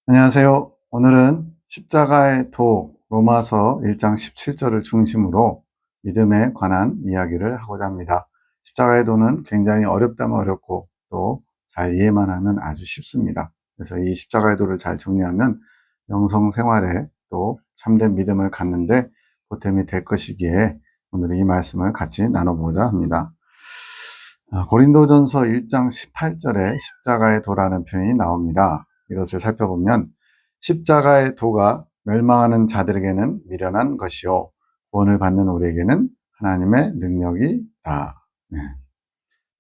안녕하세요. 오늘은 십자가의 도 로마서 1장 17절을 중심으로 믿음에 관한 이야기를 하고자 합니다. 십자가의 도는 굉장히 어렵다면 어렵고 또 잘 이해만 하면 아주 쉽습니다. 그래서 이 십자가의 도를 잘 정리하면 영성 생활에 또 참된 믿음을 갖는데 보탬이 될 것이기에 오늘 이 말씀을 같이 나눠보고자 합니다. 고린도전서 1장 18절에 십자가의 도라는 표현이 나옵니다. 이것을 살펴보면 십자가의 도가 멸망하는 자들에게는 미련한 것이요 구원을 받는 우리에게는 하나님의 능력이라. 네.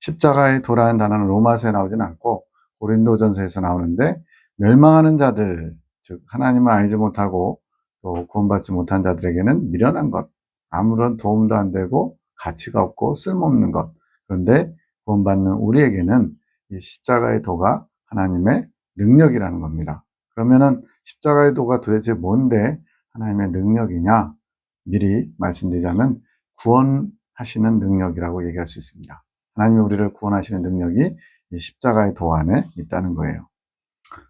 십자가의 도라는 단어는 로마서에 나오진 않고 고린도전서에서 나오는데, 멸망하는 자들, 즉 하나님을 알지 못하고 또 구원받지 못한 자들에게는 미련한 것, 아무런 도움도 안 되고 가치가 없고 쓸모없는 것. 그런데 구원받는 우리에게는 이 십자가의 도가 하나님의 능력이라는 겁니다. 그러면은 십자가의 도가 도대체 뭔데 하나님의 능력이냐? 미리 말씀드리자면 구원하시는 능력이라고 얘기할 수 있습니다. 하나님이 우리를 구원하시는 능력이 이 십자가의 도 안에 있다는 거예요.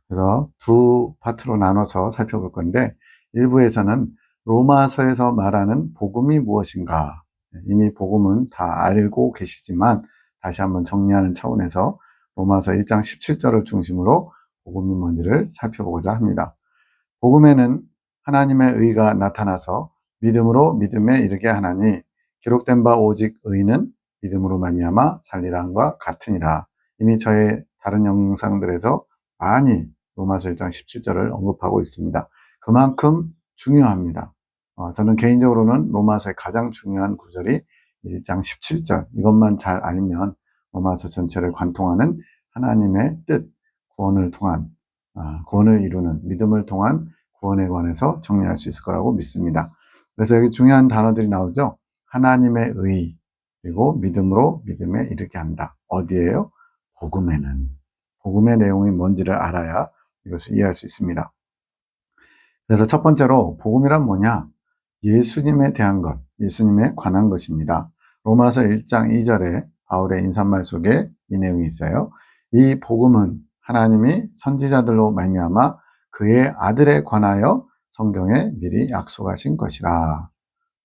그래서 두 파트로 나눠서 살펴볼 건데, 일부에서는 로마서에서 말하는 복음이 무엇인가, 이미 복음은 다 알고 계시지만 다시 한번 정리하는 차원에서 로마서 1장 17절을 중심으로 복음이 뭔지를 살펴보고자 합니다. 복음에는 하나님의 의가 나타나서 믿음으로 믿음에 이르게 하나니 기록된 바 오직 의는 믿음으로 말미암아 살리라함과 같으니라. 이미 저의 다른 영상들에서 많이 로마서 1장 17절을 언급하고 있습니다. 그만큼 중요합니다. 저는 개인적으로는 로마서의 가장 중요한 구절이 1장 17절, 이것만 잘 알면 로마서 전체를 관통하는 하나님의 뜻, 구원을 통한 구원을 이루는 믿음을 통한 구원에 관해서 정리할 수 있을 거라고 믿습니다. 그래서 여기 중요한 단어들이 나오죠. 하나님의 의, 그리고 믿음으로 믿음에 이르게 한다. 어디에요? 복음에는. 복음의 내용이 뭔지를 알아야 이것을 이해할 수 있습니다. 그래서 첫 번째로 복음이란 뭐냐? 예수님에 대한 것, 예수님에 관한 것입니다. 로마서 1장 2절에 바울의 인사말 속에 이 내용이 있어요. 이 복음은 하나님이 선지자들로 말미암아 그의 아들에 관하여 성경에 미리 약속하신 것이라.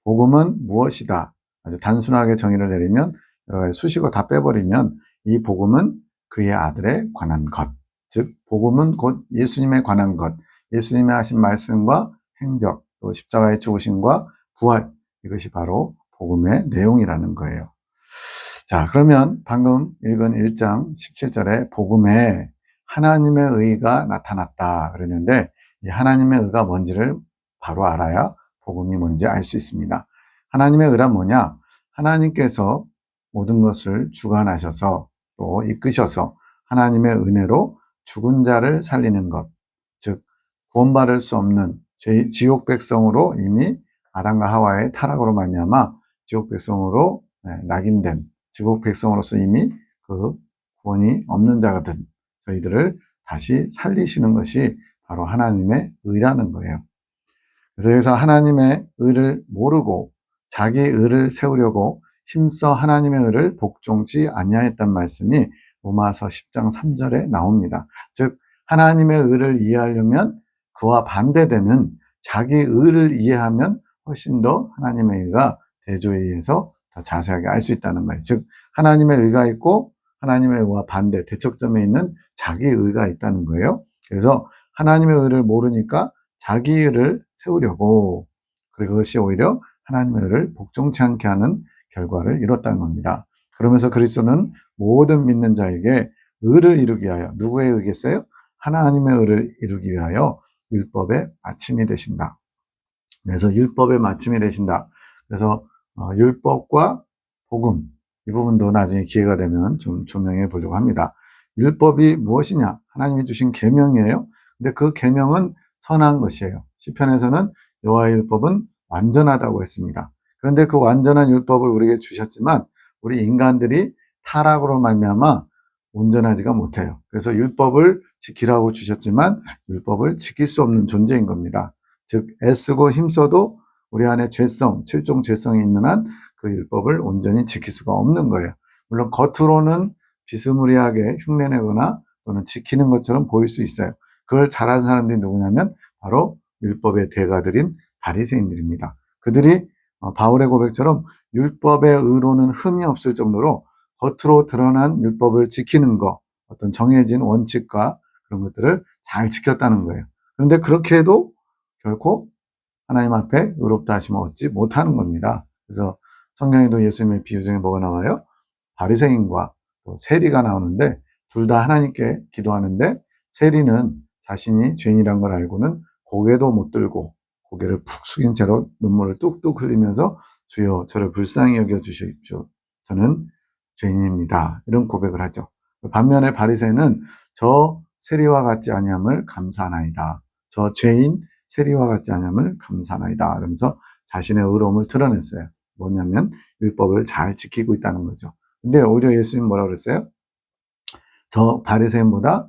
복음은 무엇이다? 아주 단순하게 정의를 내리면, 여러 가지 수식어 다 빼버리면 이 복음은 그의 아들에 관한 것, 즉 복음은 곧 예수님에 관한 것, 예수님이 하신 말씀과 행적, 또 십자가의 죽으심과 부활, 이것이 바로 복음의 내용이라는 거예요. 자, 그러면 방금 읽은 1장 17절에 복음에 하나님의 의가 나타났다 그랬는데, 이 하나님의 의가 뭔지를 바로 알아야 복음이 뭔지 알 수 있습니다. 하나님의 의란 뭐냐? 하나님께서 모든 것을 주관하셔서 또 이끄셔서 하나님의 은혜로 죽은 자를 살리는 것, 즉 구원받을 수 없는 지옥 백성으로 이미 아담과 하와의 타락으로 말미암아 지옥 백성으로 낙인된 지옥 백성으로서 이미 그 구원이 없는 자가 된 저희들을 다시 살리시는 것이 바로 하나님의 의라는 거예요. 그래서 여기서 하나님의 의를 모르고 자기 의를 세우려고 힘써 하나님의 의를 복종치 아니하였단 말씀이 로마서 10장 3절에 나옵니다. 즉 하나님의 의를 이해하려면 그와 반대되는 자기 의를 이해하면 훨씬 더 하나님의 의가 대조에 의해서 더 자세하게 알 수 있다는 말이에요. 즉 하나님의 의가 있고 하나님의 의와 반대 대척점에 있는 자기 의가 있다는 거예요. 그래서 하나님의 의를 모르니까 자기 의를 세우려고, 그것이 오히려 하나님의 의를 복종치 않게 하는 결과를 이뤘다는 겁니다. 그러면서 그리스도는 모든 믿는 자에게 의를 이루기 위하여, 누구의 의겠어요? 하나님의 의를 이루기 위하여 율법의 마침이 되신다. 그래서 율법의 마침이 되신다. 그래서 율법과 복음, 이 부분도 나중에 기회가 되면 좀 조명해 보려고 합니다. 율법이 무엇이냐? 하나님이 주신 계명이에요. 근데 그 계명은 선한 것이에요. 시편에서는 여호와의 율법은 완전하다고 했습니다. 그런데 그 완전한 율법을 우리에게 주셨지만 우리 인간들이 타락으로 말미암아 온전하지가 못해요. 그래서 율법을 지키라고 주셨지만 율법을 지킬 수 없는 존재인 겁니다. 즉 애쓰고 힘써도 우리 안에 죄성, 7종 죄성이 있는 한 그 율법을 온전히 지킬 수가 없는 거예요. 물론 겉으로는 비스무리하게 흉내내거나 또는 지키는 것처럼 보일 수 있어요. 그걸 잘하는 사람들이 누구냐면 바로 율법의 대가들인 바리새인들입니다. 그들이 바울의 고백처럼 율법의 의로는 흠이 없을 정도로 겉으로 드러난 율법을 지키는 것, 어떤 정해진 원칙과 그런 것들을 잘 지켰다는 거예요. 그런데 그렇게 해도 결코 하나님 앞에 의롭다 하심을 얻지 못하는 겁니다. 그래서 성경에도 예수님의 비유 중에 뭐가 나와요? 바리새인과 또 세리가 나오는데 둘 다 하나님께 기도하는데 세리는 자신이 죄인이란 걸 알고는 고개도 못 들고 고개를 푹 숙인 채로 눈물을 뚝뚝 흘리면서 주여 저를 불쌍히 여겨 주십시오. 저는 죄인입니다. 이런 고백을 하죠. 반면에 바리새인은 저 세리와 같지 아니함을 감사하나이다. 저 죄인 세리와 같지 아니함을 감사하나이다. 그러면서 자신의 의로움을 드러냈어요. 뭐냐면 율법을 잘 지키고 있다는 거죠. 근데 오히려 예수님 뭐라고 그랬어요? 저 바리새인보다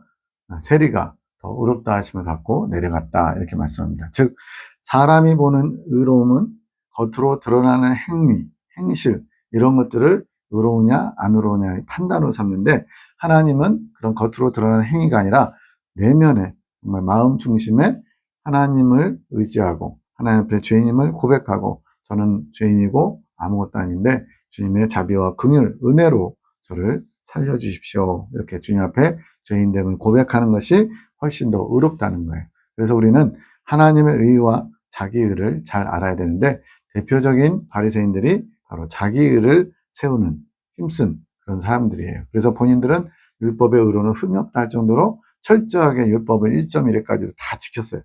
세리가 더 의롭다 하심을 받고 내려갔다 이렇게 말씀합니다. 즉 사람이 보는 의로움은 겉으로 드러나는 행위, 행실 이런 것들을 의로우냐 안 의로우냐의 판단으로 삼는데 하나님은 그런 겉으로 드러나는 행위가 아니라 내면에 정말 마음 중심에 하나님을 의지하고 하나님 앞에 죄인임을 고백하고 저는 죄인이고 아무것도 아닌데 주님의 자비와 긍휼, 은혜로 저를 살려주십시오. 이렇게 주님 앞에 죄인됨을 고백하는 것이 훨씬 더 의롭다는 거예요. 그래서 우리는 하나님의 의와 자기 의를 잘 알아야 되는데 대표적인 바리새인들이 바로 자기 의를 세우는 힘쓴 그런 사람들이에요. 그래서 본인들은 율법의 의로는 흠이 없다 할 정도로 철저하게 율법을 1.1회까지도 다 지켰어요.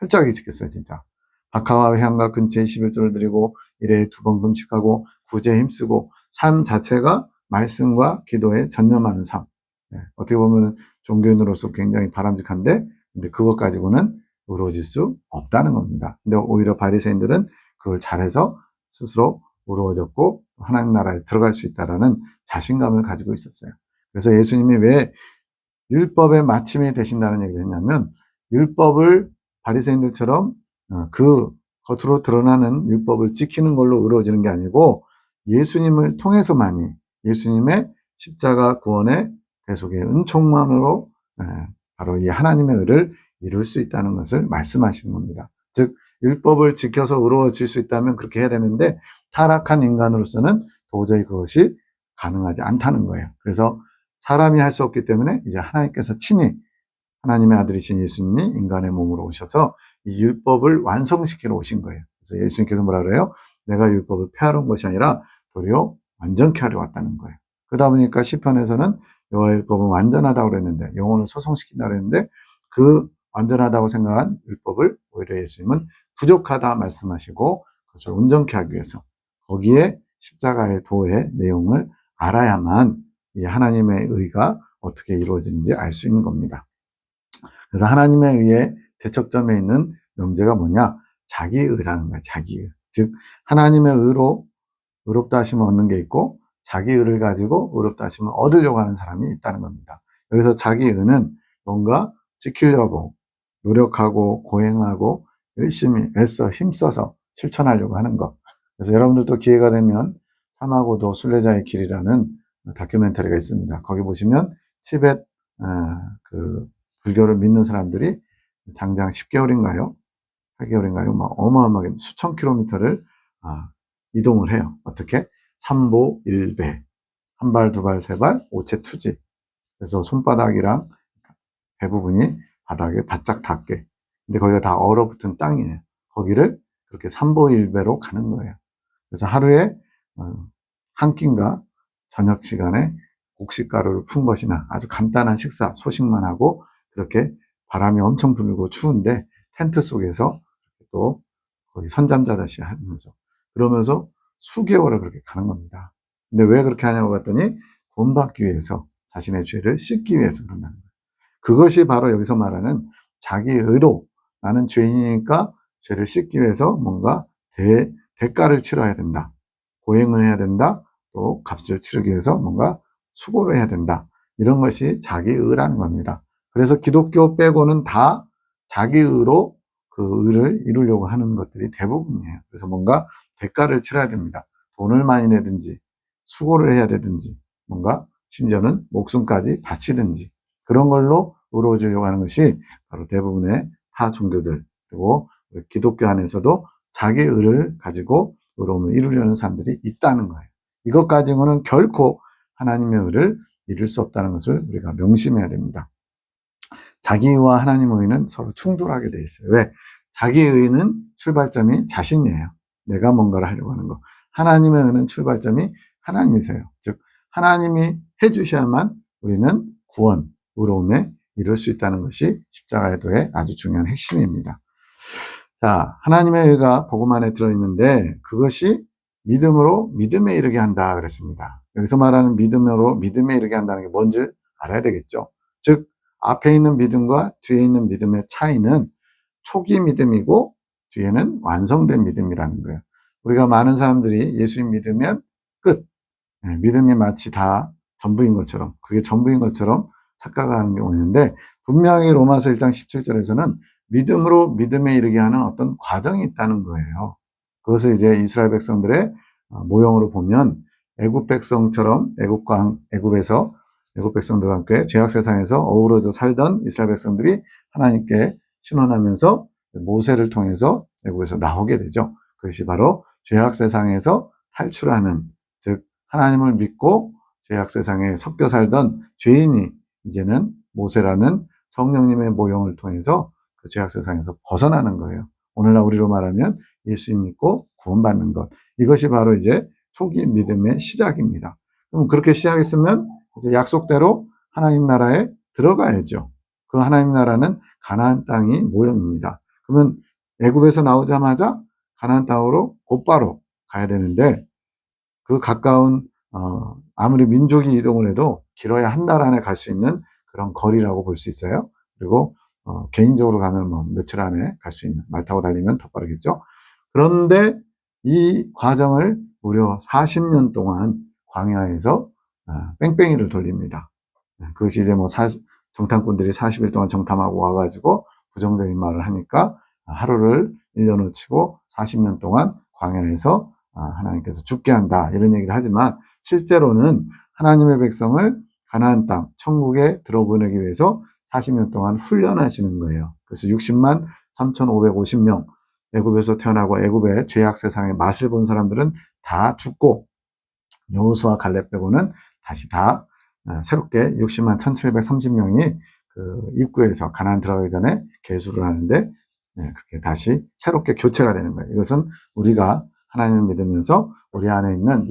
철저하게 지켰어요, 진짜. 박하와 향과 근처에 11조를 드리고 일회에 2번 금식하고 구제에 힘쓰고 삶 자체가 말씀과 기도에 전념하는 삶. 네, 어떻게 보면 종교인으로서 굉장히 바람직한데 근데 그것 가지고는 의로워질 수 없다는 겁니다. 근데 오히려 바리새인들은 그걸 잘해서 스스로 의로워졌고 하나님 나라에 들어갈 수 있다라는 자신감을 가지고 있었어요. 그래서 예수님이 왜 율법의 마침이 되신다는 얘기를 했냐면 율법을 바리새인들처럼 그 겉으로 드러나는 율법을 지키는 걸로 의로워지는 게 아니고 예수님을 통해서만이 예수님의 십자가 구원의 대속의 은총만으로 바로 이 하나님의 의를 이룰 수 있다는 것을 말씀하시는 겁니다. 즉 율법을 지켜서 의로워질 수 있다면 그렇게 해야 되는데 타락한 인간으로서는 도저히 그것이 가능하지 않다는 거예요. 그래서 사람이 할 수 없기 때문에 이제 하나님께서 친히 하나님의 아들이신 예수님이 인간의 몸으로 오셔서 이 율법을 완성시키러 오신 거예요. 그래서 예수님께서 뭐라 그래요? 내가 율법을 폐하러 온 것이 아니라 도리어 완전케 하려 왔다는 거예요. 그러다 보니까 시편에서는 여호와의 율법은 완전하다고 그랬는데 영혼을 소송시킨다 그랬는데 그 완전하다고 생각한 율법을 오히려 예수님은 부족하다 말씀하시고 그것을 온전케 하기 위해서 거기에 십자가의 도의 내용을 알아야만 이 하나님의 의가 어떻게 이루어지는지 알 수 있는 겁니다. 그래서 하나님의 의의 대척점에 있는 명제가 뭐냐? 자기의라는 거야, 자기의. 즉, 하나님의 의로 의롭다 하심을 얻는 게 있고, 자기의를 가지고 의롭다 하심을 얻으려고 하는 사람이 있다는 겁니다. 여기서 자기의는 뭔가 지키려고 노력하고 고행하고 열심히 애써 힘써서 실천하려고 하는 것. 그래서 여러분들도 기회가 되면 사마고도 순례자의 길이라는 다큐멘터리가 있습니다. 거기 보시면 티벳 그 불교를 믿는 사람들이 장장 10개월인가요? 8개월인가요? 막 어마어마하게 수천 킬로미터를 이동을 해요. 어떻게? 삼보 일배. 한 발, 두 발, 세 발, 오체 투지. 그래서 손바닥이랑 배 부분이 바닥에 바짝 닿게. 근데 거기가 다 얼어붙은 땅이에요. 거기를 그렇게 삼보일배로 가는 거예요. 그래서 하루에 한 끼인가 저녁 시간에 곡식가루를 푼 것이나 아주 간단한 식사, 소식만 하고 그렇게 바람이 엄청 불고 추운데 텐트 속에서 또 거기 선잠자다시 하면서 그러면서 수개월을 그렇게 가는 겁니다. 근데 왜 그렇게 하냐고 봤더니 구원받기 위해서 자신의 죄를 씻기 위해서 그런다는 거예요. 그것이 바로 여기서 말하는 자기 의로 나는 죄인이니까 죄를 씻기 위해서 뭔가 대가를 치러야 된다. 고행을 해야 된다. 또 값을 치르기 위해서 뭔가 수고를 해야 된다. 이런 것이 자기 의라는 겁니다. 그래서 기독교 빼고는 다 자기 의로 그 의를 이루려고 하는 것들이 대부분이에요. 그래서 뭔가 대가를 치러야 됩니다. 돈을 많이 내든지 수고를 해야 되든지 뭔가 심지어는 목숨까지 바치든지 그런 걸로 의로워지려고 하는 것이 바로 대부분의 타 종교들, 그리고 기독교 안에서도 자기 의를 가지고 의로움을 이루려는 사람들이 있다는 거예요. 이것 가지고는 결코 하나님의 의를 이룰 수 없다는 것을 우리가 명심해야 됩니다. 자기의와 하나님의 의는 서로 충돌하게 돼 있어요. 왜? 자기의 의는 출발점이 자신이에요. 내가 뭔가를 하려고 하는 거. 하나님의 의는 출발점이 하나님이세요. 즉 하나님이 해주셔야만 우리는 구원, 의로움에 이룰 수 있다는 것이 십자가의 도의 아주 중요한 핵심입니다. 자, 하나님의 의가 복음 안에 들어있는데 그것이 믿음으로 믿음에 이르게 한다 그랬습니다. 여기서 말하는 믿음으로 믿음에 이르게 한다는 게 뭔지 알아야 되겠죠. 즉 앞에 있는 믿음과 뒤에 있는 믿음의 차이는 초기 믿음이고 뒤에는 완성된 믿음이라는 거예요. 우리가 많은 사람들이 예수님 믿으면 끝. 믿음이 마치 다 전부인 것처럼, 그게 전부인 것처럼 착각을 하는 경우가 있는데 분명히 로마서 1장 17절에서는 믿음으로 믿음에 이르게 하는 어떤 과정이 있다는 거예요. 그것을 이제 이스라엘 백성들의 모형으로 보면 애굽 백성처럼 애굽에서 애굽 백성들과 함께 죄악 세상에서 어우러져 살던 이스라엘 백성들이 하나님께 신원하면서 모세를 통해서 애굽에서 나오게 되죠. 그것이 바로 죄악 세상에서 탈출하는, 즉 하나님을 믿고 죄악 세상에 섞여 살던 죄인이 이제는 모세라는 성령님의 모형을 통해서 그 죄악 세상에서 벗어나는 거예요. 오늘날 우리로 말하면 예수님 믿고 구원받는 것. 이것이 바로 이제 초기 믿음의 시작입니다. 그럼 그렇게 시작했으면 이제 약속대로 하나님 나라에 들어가야죠. 그 하나님 나라는 가나안 땅이 모형입니다. 그러면 애굽에서 나오자마자 가나안 땅으로 곧바로 가야 되는데 그 가까운 아무리 민족이 이동을 해도 길어야 한 달 안에 갈 수 있는 그런 거리라고 볼 수 있어요. 그리고 개인적으로 가면 뭐 며칠 안에 갈 수 있는, 말 타고 달리면 더 빠르겠죠. 그런데 이 과정을 무려 40년 동안 광야에서 뺑뺑이를 돌립니다. 그것이 이제 뭐 정탐꾼들이 40일 동안 정탐하고 와가지고 부정적인 말을 하니까 하루를 1년으로 치고 40년 동안 광야에서 하나님께서 죽게 한다 이런 얘기를 하지만 실제로는 하나님의 백성을 가나안 땅 천국에 들어보내기 위해서 40년 동안 훈련하시는 거예요. 그래서 60만 3,550명 애굽에서 태어나고 애굽의 죄악 세상의 맛을 본 사람들은 다 죽고 여호수아 갈렙 빼고는 다시 다 새롭게 60만 1,730명이 그 입구에서 가나안 들어가기 전에 계수를 하는데 그렇게 다시 새롭게 교체가 되는 거예요. 이것은 우리가 하나님을 믿으면서 우리 안에 있는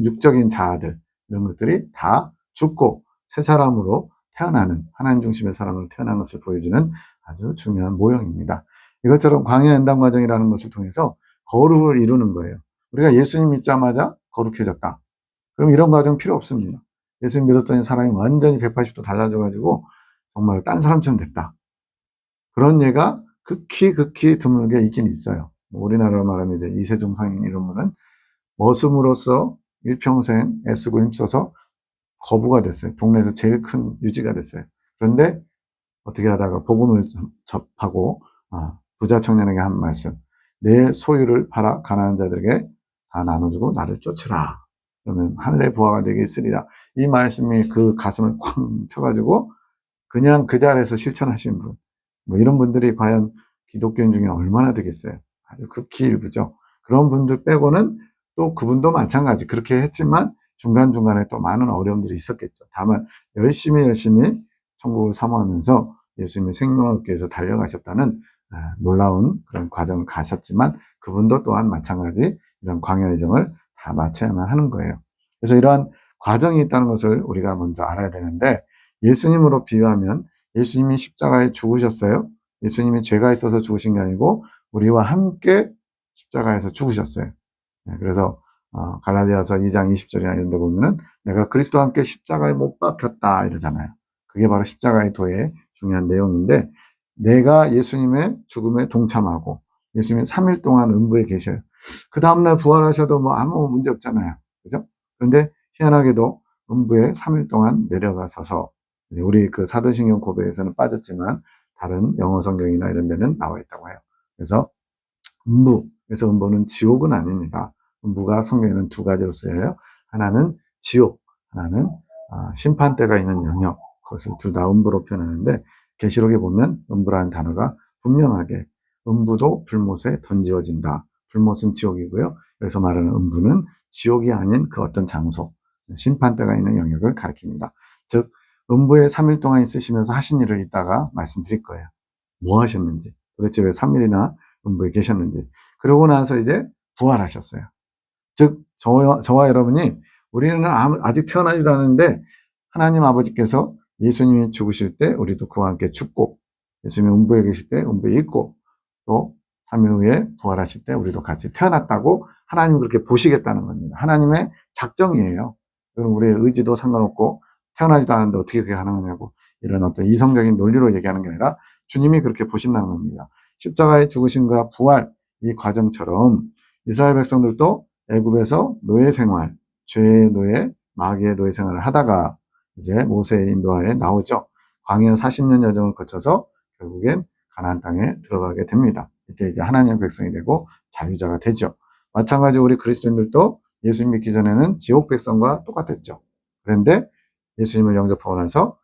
육적인 자아들 이런 것들이 다 죽고 새 사람으로 태어나는 하나님 중심의 사람으로 태어난 것을 보여주는 아주 중요한 모형입니다. 이것처럼 광야 연단 과정이라는 것을 통해서 거룩을 이루는 거예요. 우리가 예수님 믿자마자 거룩해졌다. 그럼 이런 과정 필요 없습니다. 예수님 믿었더니 사람이 완전히 180도 달라져가지고 정말 딴 사람처럼 됐다. 그런 예가 극히 드물게 있긴 있어요. 우리나라로 말하면 이제 이세종 상인 이런 분은 머슴으로서 일평생 애쓰고 힘써서 거부가 됐어요. 동네에서 제일 큰 유지가 됐어요. 그런데 어떻게 하다가 복음을 접하고 부자 청년에게 한 말씀, 내 소유를 팔아 가난한 자들에게 다 나눠주고 나를 쫓으라. 그러면 하늘의 부하가 되게 있으리라. 이 말씀이 그 가슴을 쾅 쳐가지고 그냥 그 자리에서 실천하신 분, 뭐 이런 분들이 과연 기독교인 중에 얼마나 되겠어요. 아주 극히 일부죠. 그런 분들 빼고는 또 그분도 마찬가지 그렇게 했지만 중간중간에 또 많은 어려움들이 있었겠죠. 다만 열심히 천국을 사모하면서 예수님의 생명을 얻기 위해서 달려가셨다는 놀라운 그런 과정을 가셨지만 그분도 또한 마찬가지 이런 광야의 정을 다 마쳐야만 하는 거예요. 그래서 이러한 과정이 있다는 것을 우리가 먼저 알아야 되는데 예수님으로 비유하면 예수님이 십자가에 죽으셨어요. 예수님이 죄가 있어서 죽으신 게 아니고 우리와 함께 십자가에서 죽으셨어요. 그래서 갈라디아서 2장 20절이나 이런 데 보면은 내가 그리스도와 함께 십자가에 못 박혔다 이러잖아요. 그게 바로 십자가의 도의 중요한 내용인데 내가 예수님의 죽음에 동참하고 예수님이 3일 동안 음부에 계셔요. 그 다음날 부활하셔도 뭐 아무 문제 없잖아요. 그죠? 그런데 희한하게도 음부에 3일 동안 내려가서서 우리 그 사도신경 고백에서는 빠졌지만 다른 영어 성경이나 이런 데는 나와 있다고 해요. 그래서 그래서 음부는 지옥은 아닙니다. 음부가 성경에는 두 가지로 쓰여요. 하나는 지옥, 하나는 심판대가 있는 영역. 그것을 둘 다 음부로 표현하는데 계시록에 보면 음부라는 단어가 분명하게 음부도 불못에 던지어진다. 불못은 지옥이고요. 여기서 말하는 음부는 지옥이 아닌 그 어떤 장소, 심판대가 있는 영역을 가리킵니다. 즉 음부에 3일 동안 있으시면서 하신 일을 이따가 말씀드릴 거예요. 뭐 하셨는지, 도대체 왜 3일이나 음부에 계셨는지. 그러고 나서 이제 부활하셨어요. 즉 저와 여러분이 우리는 아직 태어나지도 않았는데 하나님 아버지께서 예수님이 죽으실 때 우리도 그와 함께 죽고, 예수님이 음부에 계실 때 음부에 있고, 또 3일 후에 부활하실 때 우리도 같이 태어났다고 하나님이 그렇게 보시겠다는 겁니다. 하나님의 작정이에요. 우리의 의지도 상관없고 태어나지도 않았는데 어떻게 그게 가능하냐고 이런 어떤 이성적인 논리로 얘기하는 게 아니라 주님이 그렇게 보신다는 겁니다. 십자가의 죽으심과 부활, 이 과정처럼 이스라엘 백성들도 애굽에서 노예 생활, 죄의 노예, 마귀의 노예 생활을 하다가 이제 모세의 인도하에 나오죠. 광야 40년 여정을 거쳐서 결국엔 가나안 땅에 들어가게 됩니다. 이때 이제 하나님의 백성이 되고 자유자가 되죠. 마찬가지로 우리 그리스도인들도 예수님 믿기 전에는 지옥 백성과 똑같았죠. 그런데 예수님을 영접하고 나서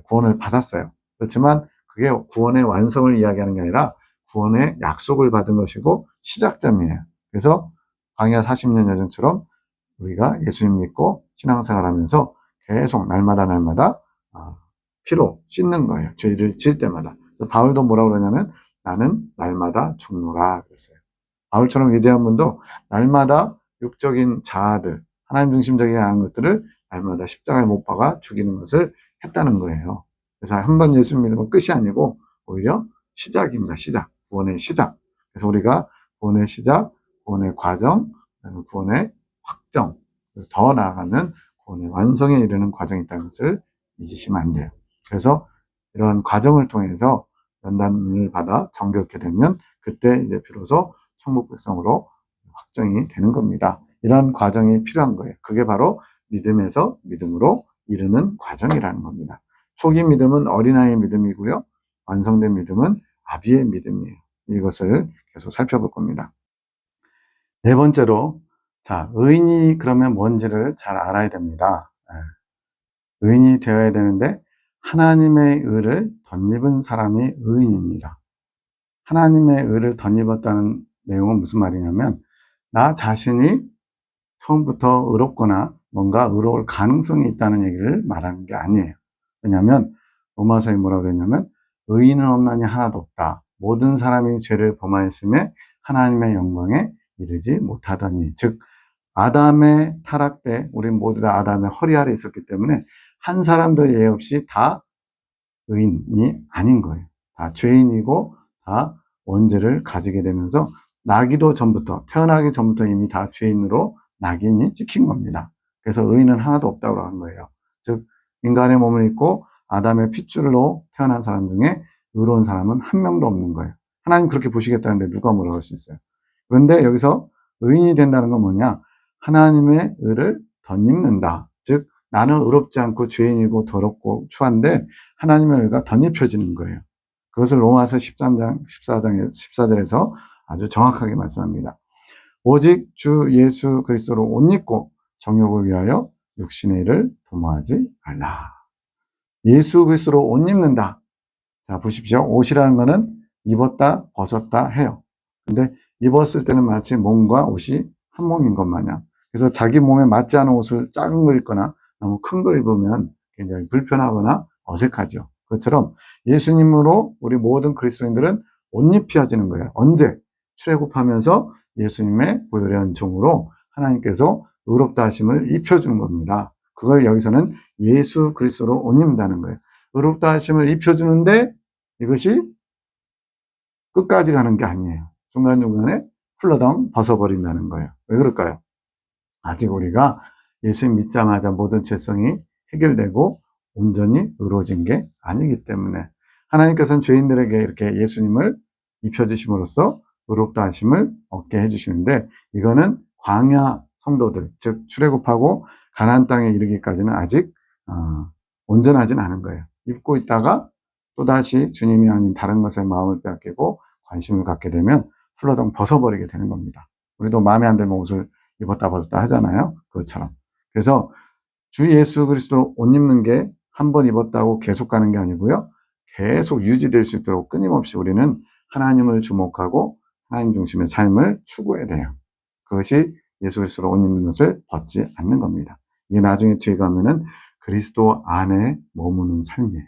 구원을 받았어요. 그렇지만 그게 구원의 완성을 이야기하는 게 아니라 구원의 약속을 받은 것이고 시작점이에요. 그래서 광야 40년 여정처럼 우리가 예수님 믿고 신앙생활하면서 계속 날마다 피로 씻는 거예요. 죄를 지을 때마다. 그래서 바울도 뭐라고 그러냐면 나는 날마다 죽노라 그랬어요. 바울처럼 위대한 분도 날마다 육적인 자아들, 하나님 중심적인 것들을 날마다 십자가에 못 박아 죽이는 것을 했다는 거예요. 그래서 한 번 예수 믿으면 끝이 아니고 오히려 시작입니다. 시작. 구원의 시작. 그래서 우리가 구원의 시작, 구원의 과정, 구원의 확정, 더 나아가면 구원의 완성에 이르는 과정이 있다는 것을 잊으시면 안 돼요. 그래서 이러한 과정을 통해서 연단을 받아 정결케 되면 그때 이제 비로소 천국 백성으로 확정이 되는 겁니다. 이런 과정이 필요한 거예요. 그게 바로 믿음에서 믿음으로 이르는 과정이라는 겁니다. 초기 믿음은 어린아이의 믿음이고요. 완성된 믿음은 아비의 믿음이에요. 이것을 계속 살펴볼 겁니다. 네 번째로, 자, 의인이 그러면 뭔지를 잘 알아야 됩니다. 의인이 되어야 되는데 하나님의 의를 덧입은 사람이 의인입니다. 하나님의 의를 덧입었다는 내용은 무슨 말이냐면 나 자신이 처음부터 의롭거나 뭔가 의로울 가능성이 있다는 얘기를 말하는 게 아니에요. 왜냐하면 로마서에 뭐라고 그랬냐면 의인은 없나니 하나도 없다. 모든 사람이 죄를 범하였음에 하나님의 영광에 이르지 못하더니, 즉 아담의 타락 때 우리 모두 다 아담의 허리 아래 있었기 때문에 한 사람도 예외 없이 다 의인이 아닌 거예요. 다 죄인이고 다 원죄를 가지게 되면서 나기도 전부터, 태어나기 전부터 이미 다 죄인으로 낙인이 찍힌 겁니다. 그래서 의인은 하나도 없다고 한 거예요. 즉 인간의 몸을 입고 아담의 핏줄로 태어난 사람 중에 의로운 사람은 한 명도 없는 거예요. 하나님 그렇게 보시겠다는데 누가 뭐라고 할 수 있어요. 그런데 여기서 의인이 된다는 건 뭐냐? 하나님의 의를 덧입는다. 즉 나는 의롭지 않고 죄인이고 더럽고 추한데 하나님의 의가 덧입혀지는 거예요. 그것을 로마서 14절에서 아주 정확하게 말씀합니다. 오직 주 예수 그리스도로 옷 입고 정욕을 위하여 육신의 일을 도모하지 말라. 예수 그리스도로 옷 입는다. 자, 보십시오. 옷이라는 거는 입었다, 벗었다 해요. 근데 입었을 때는 마치 몸과 옷이 한 몸인 것 마냥. 그래서 자기 몸에 맞지 않은 옷을 작은 걸 입거나 너무 큰 걸 입으면 굉장히 불편하거나 어색하죠. 그것처럼 예수님으로 우리 모든 그리스도인들은 옷 입혀지는 거예요. 언제? 출애굽하면서 예수님의 보혈의 은총으로 하나님께서 의롭다 하심을 입혀주는 겁니다. 그걸 여기서는 예수 그리스도로 옷 입는다는 거예요. 의롭다 하심을 입혀주는데 이것이 끝까지 가는 게 아니에요. 중간중간에 훌러덩 벗어버린다는 거예요. 왜 그럴까요? 아직 우리가 예수님 믿자마자 모든 죄성이 해결되고 온전히 의로워진 게 아니기 때문에 하나님께서는 죄인들에게 이렇게 예수님을 입혀주심으로써 의롭다 하심을 얻게 해주시는데 이거는 광야 성도들, 즉 출애굽하고 가나안 땅에 이르기까지는 아직 온전하진 않은 거예요. 입고 있다가 또다시 주님이 아닌 다른 것에 마음을 빼앗기고 관심을 갖게 되면 훌러덩 벗어버리게 되는 겁니다. 우리도 마음에 안 들면 옷을 입었다 벗었다 하잖아요. 그것처럼. 그래서 주 예수 그리스도로 옷 입는 게 한 번 입었다고 계속 가는 게 아니고요. 계속 유지될 수 있도록 끊임없이 우리는 하나님을 주목하고 하나님 중심의 삶을 추구해야 돼요. 그것이 예수 그리스도로 옷 입는 것을 벗지 않는 겁니다. 이게 나중에 뒤에 가면은 그리스도 안에 머무는 삶이에요.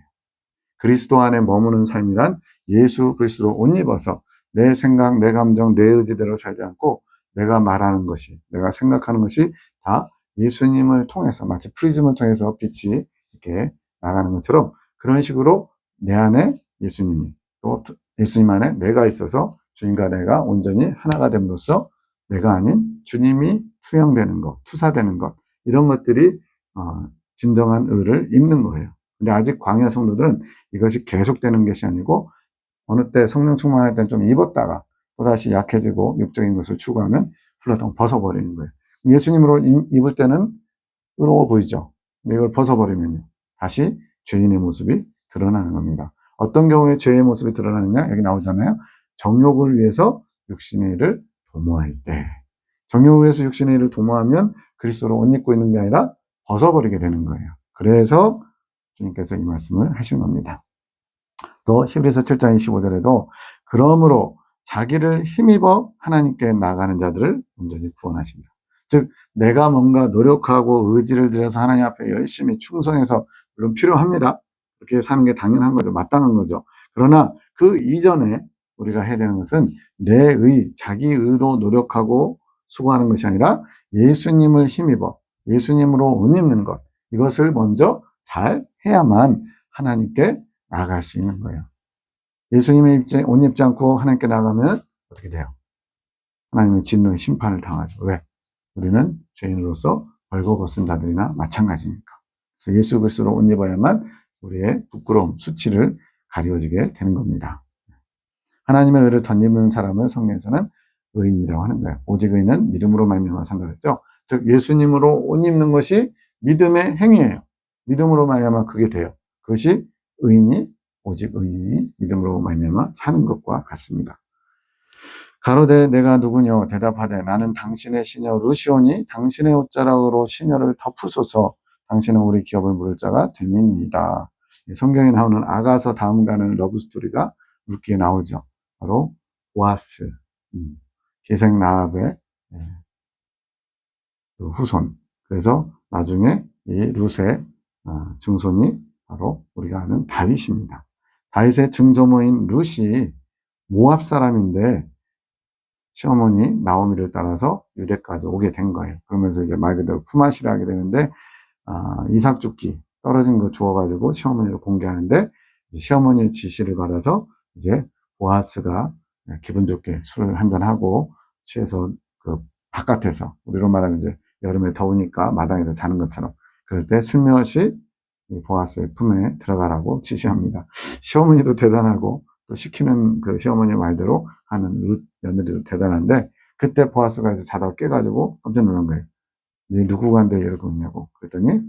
그리스도 안에 머무는 삶이란 예수 그리스도로 옷 입어서 내 생각, 내 감정, 내 의지대로 살지 않고 내가 말하는 것이, 내가 생각하는 것이 다 예수님을 통해서 마치 프리즘을 통해서 빛이 이렇게 나가는 것처럼 그런 식으로 내 안에 예수님이 또 예수님 안에 내가 있어서 주님과 내가 온전히 하나가 됨으로써 내가 아닌 주님이 투영되는 것, 투사되는 것 이런 것들이 진정한 의를 입는 거예요. 근데 아직 광야 성도들은 이것이 계속되는 것이 아니고 어느 때 성령 충만할 때는 좀 입었다가 또다시 약해지고 육적인 것을 추구하면 훌라덩 벗어버리는 거예요. 예수님으로 입을 때는 의로워 보이죠. 근데 이걸 벗어버리면요. 다시 죄인의 모습이 드러나는 겁니다. 어떤 경우에 죄의 모습이 드러나느냐? 여기 나오잖아요. 정욕을 위해서 육신의 일을 도모할 때. 정욕을 위해서 육신의 일을 도모하면 그리스도로 옷 입고 있는 게 아니라 벗어버리게 되는 거예요. 그래서 주님께서 이 말씀을 하신 겁니다. 또 히브리서 7장 25절에도 그러므로 자기를 힘입어 하나님께 나가는 자들을 온전히 구원하신다. 즉 내가 뭔가 노력하고 의지를 들여서 하나님 앞에 열심히 충성해서 물론 필요합니다. 그렇게 사는 게 당연한 거죠. 마땅한 거죠. 그러나 그 이전에 우리가 해야 되는 것은 내 의, 자기 의로 노력하고 수고하는 것이 아니라 예수님을 힘입어 예수님으로 옷 입는 것 이것을 먼저 잘 해야만 하나님께 나아갈 수 있는 거예요. 예수님의 옷 입지 않고 하나님께 나가면 어떻게 돼요? 하나님의 진노의 심판을 당하죠. 왜? 우리는 죄인으로서 벌거벗은 자들이나 마찬가지니까. 그래서 예수 그리스도로 옷 입어야만 우리의 부끄러움, 수치를 가려지게 되는 겁니다. 하나님의 의를 덧입는 사람을 성경에서는 의인이라고 하는 거예요. 오직 의인은 믿음으로 말미암아 산다 그랬죠. 즉 예수님으로 옷 입는 것이 믿음의 행위예요. 믿음으로 말미암아 그게 돼요. 그것이 의인이 오직 의인이 믿음으로 말미암아 사는 것과 같습니다. 가로되 내가 누구뇨 대답하되 나는 당신의 시녀 루시오니 당신의 옷자락으로 시녀를 덮으소서 당신은 우리 기업을 물을 자가 됨이니이다. 성경에 나오는 아가서 다음 가는 러브스토리가 룻기에 나오죠. 바로 보아스 기생 라합의 후손. 그래서 나중에 이 룻의 증손이 바로 우리가 아는 다윗입니다. 다윗의 증조모인 룻이 모압 사람인데 시어머니 나오미를 따라서 유대까지 오게 된 거예요. 그러면서 이제 말 그대로 품앗이를 하게 되는데 이삭 죽기 떨어진 거 주워가지고 시어머니를 공개하는데 시어머니의 지시를 받아서 이제 보아스가 기분 좋게 술을 한잔하고 취해서 그 바깥에서 우리로 말하면 이제 여름에 더우니까 마당에서 자는 것처럼 그럴 때 슬며시 보아스의 품에 들어가라고 지시합니다. 시어머니도 대단하고 또 시키는 그 시어머니의 말대로 하는 룻 며느리도 대단한데 그때 보아스가 이제 자다가 깨가지고 깜짝 놀란 거예요. 네 누구간데 이러고 있냐고. 그랬더니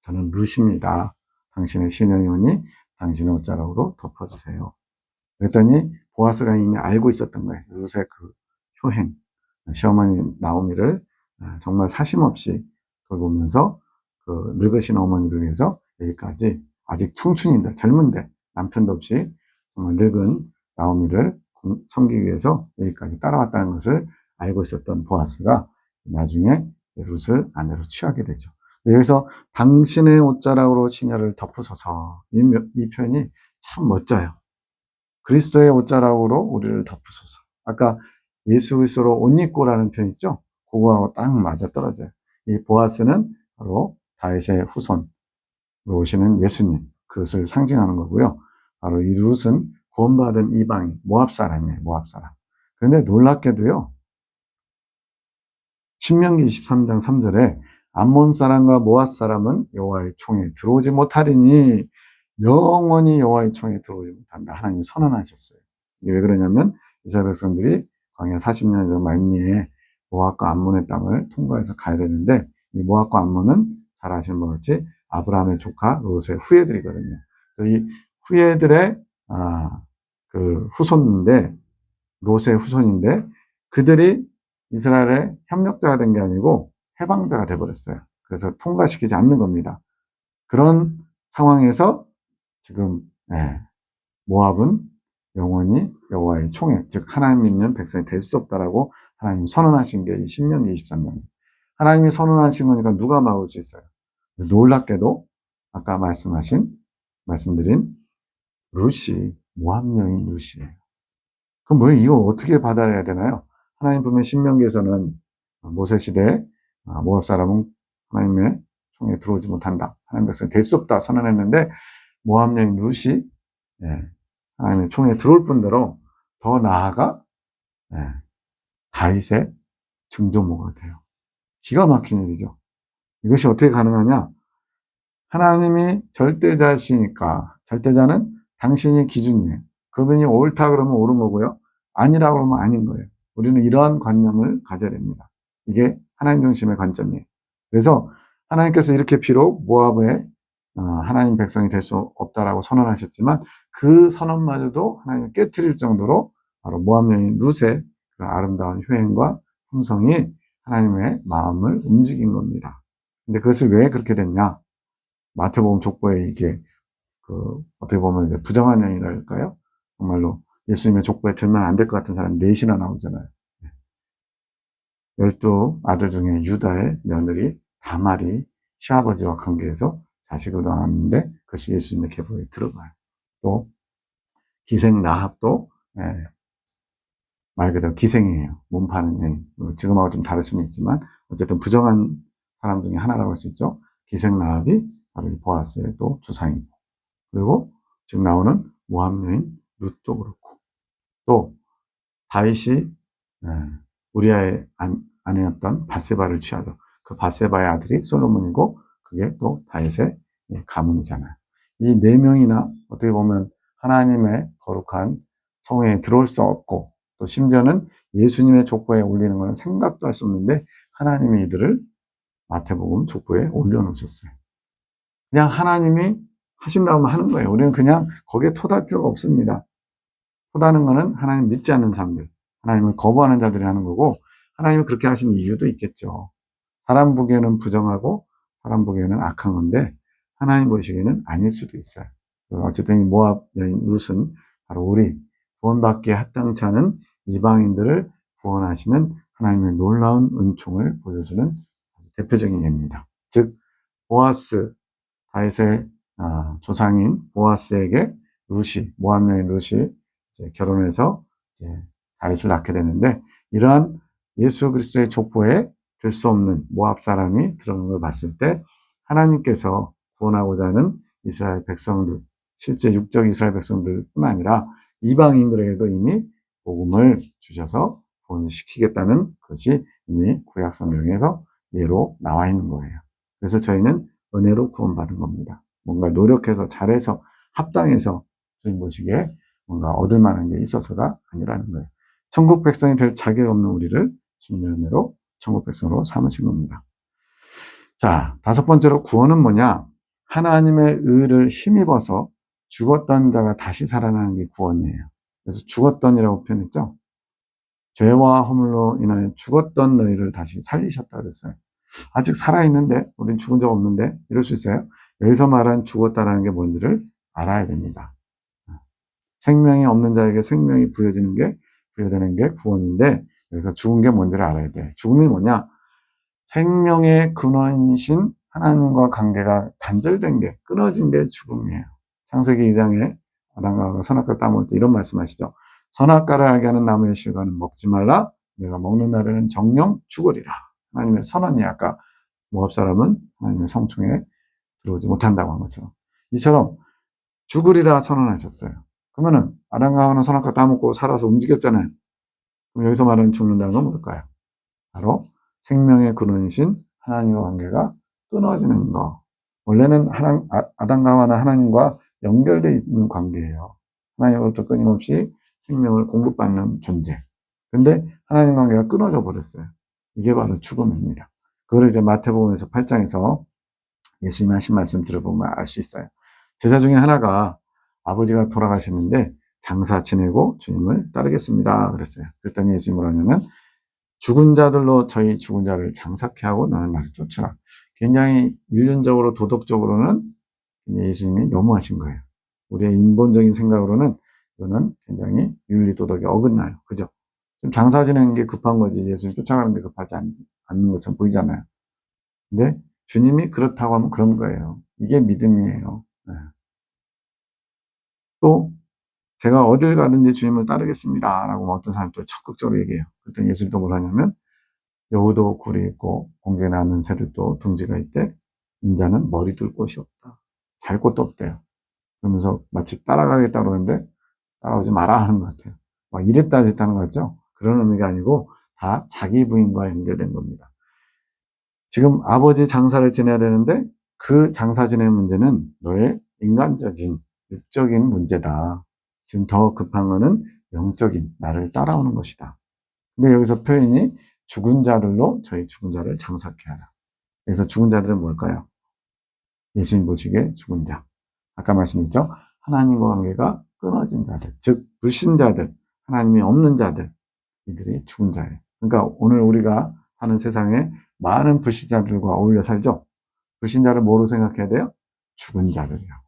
저는 룻입니다. 당신의 시녀이 오니 당신의 옷자락으로 덮어주세요. 그랬더니 보아스가 이미 알고 있었던 거예요. 룻의 그 효행, 시어머니 나오미를 정말 사심없이 돌보면서 그 늙으신 어머니를 위해서 여기까지 아직 청춘인데 젊은데 남편도 없이 정말 늙은 나오미를 섬기기 위해서 여기까지 따라왔다는 것을 알고 있었던 보아스가 나중에 룻을 아내로 취하게 되죠. 여기서 당신의 옷자락으로 시녀를 덮으소서 이 표현이 참 멋져요. 그리스도의 옷자락으로 우리를 덮으소서. 아까 예수 그리스도로 옷 입고라는 표현 있죠? 그거하고 딱 맞아떨어져요. 이 보아스는 바로 다윗의 후손으로 오시는 예수님, 그것을 상징하는 거고요. 바로 이 룻은 구원받은 이방인, 모압 사람이에요, 모압 사람. 그런데 놀랍게도요, 신명기 23장 3절에 암몬 사람과 모압 사람은 여호와의 총에 들어오지 못하리니 영원히 여호와의 총에 들어오지 못한다. 하나님이 선언하셨어요. 이게 왜 그러냐면 이스라엘 백성들이 광야 40년 전 말미에 모압과 암몬의 땅을 통과해서 가야 되는데 이 모압과 암몬은 잘 아시는 것 같이 아브라함의 조카 롯의 후예들이거든요. 그래서 이 후예들의 그 후손인데 롯의 후손인데 그들이 이스라엘의 협력자가 된 게 아니고 해방자가 돼버렸어요. 그래서 통과시키지 않는 겁니다. 그런 상황에서 지금 모압은 영원히 여호와의 총회, 즉 하나님 믿는 백성이 될 수 없다라고 하나님 선언하신 게 이 신명기 23년. 하나님이 선언하신 거니까 누가 막을 수 있어요? 놀랍게도 아까 말씀드린 룻이 모압 여인 룻이에요. 그럼 뭐 이거 어떻게 받아야 되나요? 하나님 분명 신명기에서는 모세 시대에 모압 사람은 하나님의 총에 들어오지 못한다. 하나님 백성이 될 수 없다 선언했는데 모압 여인 룻이 하나님의 총에 들어올 뿐더러 더 나아가 다윗의 증조모가 돼요. 기가 막힌 일이죠. 이것이 어떻게 가능하냐? 하나님이 절대자시니까, 절대자는 당신이 기준이에요. 그분이 옳다 그러면 옳은 거고요. 아니라 그러면 아닌 거예요. 우리는 이러한 관념을 가져야 됩니다. 이게 하나님 중심의 관점이에요. 그래서 하나님께서 이렇게 비록 모압의 하나님 백성이 될 수 없다라고 선언하셨지만 그 선언마저도 하나님을 깨트릴 정도로 바로 모압 여인 룻의 그 아름다운 효행과 품성이 하나님의 마음을 움직인 겁니다. 근데 그것을 왜 그렇게 됐냐? 마태복음 족보에 이게 어떻게 보면 이제 부정한 영이랄까요? 정말로 예수님의 족보에 들면 안 될 것 같은 사람이 넷이나 나오잖아요. 12아들 중에 유다의 며느리 다말이 시아버지와 관계해서 자식을 낳았는데 그것이 예수님의 계보에 들어가요. 또 기생 라합도 말 그대로 기생이에요. 몸 파는 여인. 지금하고 좀 다를 수는 있지만 어쨌든 부정한 사람 중에 하나라고 할 수 있죠. 기생 라합이 바로 보아스의 또 조상이고, 그리고 지금 나오는 모압 여인 룻도 그렇고, 또 다윗이 우리아의 아내였던 바세바를 취하죠. 그 바세바의 아들이 솔로몬이고 그게 또 다윗의 가문이잖아요. 이 네 명이나 어떻게 보면 하나님의 거룩한 성회에 들어올 수 없고, 또 심지어는 예수님의 족보에 올리는 것은 생각도 할 수 없는데 하나님이 이들을 마태복음 족보에 올려놓으셨어요. 그냥 하나님이 하신다고 하는 거예요. 우리는 그냥 거기에 토달 필요가 없습니다. 토다는 거는 하나님 믿지 않는 사람들, 하나님을 거부하는 자들이 하는 거고, 하나님이 그렇게 하신 이유도 있겠죠. 사람 보기에는 부정하고 사람 보기에는 악한 건데 하나님 보시기에는 아닐 수도 있어요. 어쨌든 이 모압 여인 룻은 바로 우리 구원받기에 합당치 않은 이방인들을 구원하시는 하나님의 놀라운 은총을 보여주는 대표적인 예입니다. 즉 보아스, 다윗의 조상인 보아스에게 룻이, 모압 여인 룻이 이제 결혼해서 이제 다윗을 낳게 되는데, 이러한 예수 그리스도의 족보에 들 수 없는 모압 사람이 들어간 걸 봤을 때 하나님께서 구원하고자 하는 이스라엘 백성들, 실제 육적 이스라엘 백성들뿐 아니라 이방인들에게도 이미 복음을 주셔서 구원시키겠다는 것이 이미 구약 성경에서 예로 나와 있는 거예요. 그래서 저희는 은혜로 구원받은 겁니다. 뭔가 노력해서 잘해서 합당해서 주님 보시기에 뭔가 얻을 만한 게 있어서가 아니라는 거예요. 천국 백성이 될 자격 없는 우리를 주님의 은혜로 천국 백성으로 삼으신 겁니다. 자, 다섯 번째로 구원은 뭐냐? 하나님의 의를 힘입어서 죽었던 자가 다시 살아나는 게 구원이에요. 그래서 죽었던이라고 표현했죠. 죄와 허물로 인하여 죽었던 너희를 다시 살리셨다 그랬어요. 아직 살아있는데, 우린 죽은 적 없는데 이럴 수 있어요. 여기서 말한 죽었다라는 게 뭔지를 알아야 됩니다. 생명이 없는 자에게 생명이 부여되는 게 구원인데, 여기서 죽은 게 뭔지를 알아야 돼. 죽음이 뭐냐? 생명의 근원이신 하나님과 관계가 단절된 게, 끊어진 게 죽음이에요. 창세기 2장에 아담과 하와가 선악과를 따먹을 때 이런 말씀하시죠. 선악과를 알게 하는 나무의 실과는 먹지 말라. 내가 먹는 날에는 정령 죽으리라. 하나님의 선언이, 아까 모압 사람은 하나님의 성총에 들어오지 못한다고 한 것처럼, 이처럼 죽으리라 선언하셨어요. 그러면은 아담과 하와는 선악과 따먹고 살아서 움직였잖아요. 그럼 여기서 말하는 죽는다는 건 뭘까요? 바로 생명의 근원이신 하나님과 관계가 끊어지는 거. 원래는 아담과 하와는 하나님과 연결되어 있는 관계예요. 하나님으로부터 끊임없이 생명을 공급받는 존재. 근데 하나님 관계가 끊어져 버렸어요. 이게 바로 죽음입니다. 그걸 이제 마태복음에서 8장에서 예수님이 하신 말씀 들어보면 알 수 있어요. 제자 중에 하나가 아버지가 돌아가셨는데 장사 지내고 주님을 따르겠습니다 그랬어요. 그랬더니 예수님이 뭐라냐면, 죽은 자들로 저희 죽은 자를 장사케 하고 너는 나를 쫓으라. 굉장히 인륜적으로 도덕적으로는 예수님이 너무하신 거예요. 우리의 인본적인 생각으로는 이거는 굉장히 윤리도덕에 어긋나요. 그죠? 지금 장사 지내는 게 급한 거지 예수님 쫓아가는 게 급하지 않는 것처럼 보이잖아요. 근데 주님이 그렇다고 하면 그런 거예요. 이게 믿음이에요. 네. 또 제가 어딜 가든지 주님을 따르겠습니다 라고 어떤 사람이 또 적극적으로 얘기해요. 그랬더니 예수님이 또 뭐라냐면 여우도 굴이 있고 공중에 나는 새들도 둥지가 있대 인자는 머리 둘 곳이 없다. 잘 곳도 없대요. 그러면서 마치 따라가겠다 그러는데 따라오지 마라 하는 것 같아요. 막 이랬다 저랬다는 거 같죠? 그런 의미가 아니고 다 자기 부인과 연결된 겁니다. 지금 아버지 장사를 지내야 되는데 그 장사 지내는 문제는 너의 인간적인 육적인 문제다. 지금 더 급한 거는 영적인 나를 따라오는 것이다. 근데 여기서 표현이 죽은 자들로 저희 죽은 자를 장사케 하라. 그래서 죽은 자들은 뭘까요? 예수님 보시기에 죽은 자. 아까 말씀드렸죠? 하나님과 관계가 끊어진 자들, 즉 불신자들, 하나님이 없는 자들, 이들이 죽은 자예요. 그러니까 오늘 우리가 사는 세상에 많은 불신자들과 어울려 살죠? 불신자를 뭐로 생각해야 돼요? 죽은 자들이라고.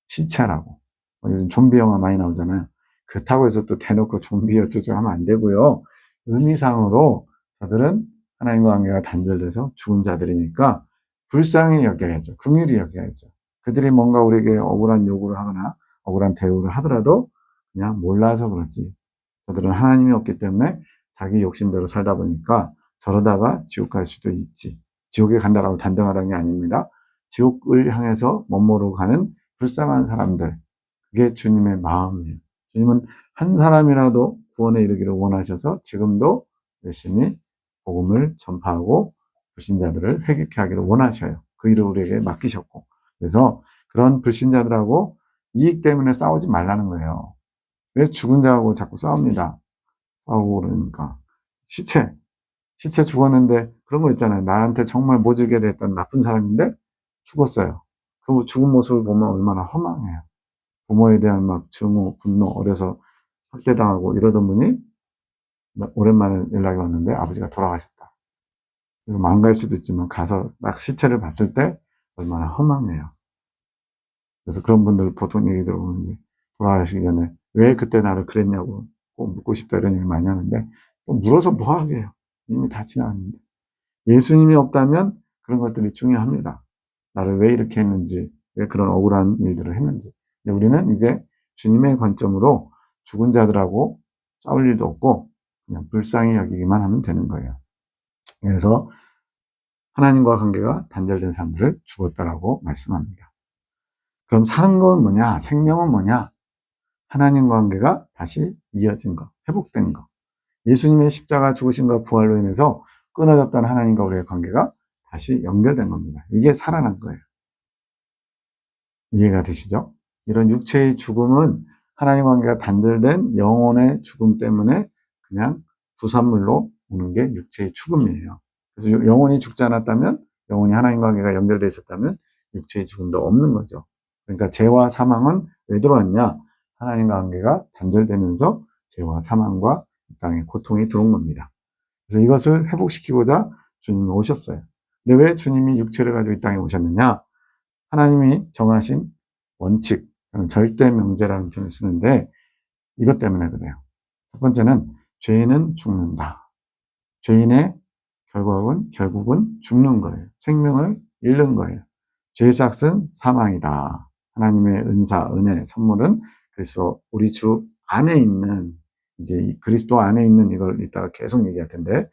시체라고. 요즘 좀비 영화 많이 나오잖아요. 그렇다고 해서 또 대놓고 좀비 어쩌고 하면 안 되고요. 의미상으로 저들은 하나님과 관계가 단절돼서 죽은 자들이니까 불쌍히 여겨야죠. 긍휼히 여겨야죠. 그들이 뭔가 우리에게 억울한 요구를 하거나 억울한 대우를 하더라도 그냥 몰라서 그렇지. 저들은 하나님이 없기 때문에 자기 욕심대로 살다 보니까 저러다가 지옥 갈 수도 있지. 지옥에 간다라고 단정하라는 게 아닙니다. 지옥을 향해서 멋모르고 가는 불쌍한 사람들. 그게 주님의 마음이에요. 주님은 한 사람이라도 구원에 이르기를 원하셔서 지금도 열심히 복음을 전파하고 불신자들을 회개케 하기를 원하셔요. 그 일을 우리에게 맡기셨고. 그래서 그런 불신자들하고 이익 때문에 싸우지 말라는 거예요. 왜 죽은 자하고 자꾸 싸웁니다. 싸우고 그러니까. 시체 죽었는데 그런 거 있잖아요. 나한테 정말 모질게 됐던 나쁜 사람인데 죽었어요. 그 죽은 모습을 보면 얼마나 허망해요. 부모에 대한 막 증오, 분노, 어려서 학대당하고 이러던 분이 오랜만에 연락이 왔는데 아버지가 돌아가셨다. 그래서 망갈 수도 있지만 가서 딱 시체를 봤을 때 얼마나 허망해요. 그래서 그런 분들 보통 얘기 들어보면 이제 돌아가시기 전에 왜 그때 나를 그랬냐고 꼭 묻고 싶다 이런 얘기 많이 하는데 또 물어서 뭐 하게요. 이미 다 지나갔는데. 예수님이 없다면 그런 것들이 중요합니다. 나를 왜 이렇게 했는지, 왜 그런 억울한 일들을 했는지. 근데 우리는 이제 주님의 관점으로 죽은 자들하고 싸울 일도 없고 그냥 불쌍히 여기기만 하면 되는 거예요. 그래서 하나님과 관계가 단절된 사람들을 죽었다라고 말씀합니다. 그럼 사는 건 뭐냐? 생명은 뭐냐? 하나님과 관계가 다시 이어진 거, 회복된 거. 예수님의 십자가 죽으심과 부활로 인해서 끊어졌던 하나님과 우리의 관계가 다시 연결된 겁니다. 이게 살아난 거예요. 이해가 되시죠? 이런 육체의 죽음은 하나님 관계가 단절된 영혼의 죽음 때문에 그냥 부산물로 오는 게 육체의 죽음이에요. 그래서 영혼이 죽지 않았다면, 영혼이 하나님 관계가 연결되어 있었다면 육체의 죽음도 없는 거죠. 그러니까 죄와 사망은 왜 들어왔냐? 하나님과 관계가 단절되면서 죄와 사망과 이 땅에 고통이 들어온 겁니다. 그래서 이것을 회복시키고자 주님이 오셨어요. 근데 왜 주님이 육체를 가지고 이 땅에 오셨느냐? 하나님이 정하신 원칙, 저는 절대 명제라는 표현을 쓰는데 이것 때문에 그래요. 첫 번째는 죄인은 죽는다. 죄인의 결국은 죽는 거예요. 생명을 잃는 거예요. 죄의 삭은 사망이다. 하나님의 은사, 은혜, 선물은 그래서 우리 주 안에 있는 이제 그리스도 안에 있는 이걸 이따가 계속 얘기할 텐데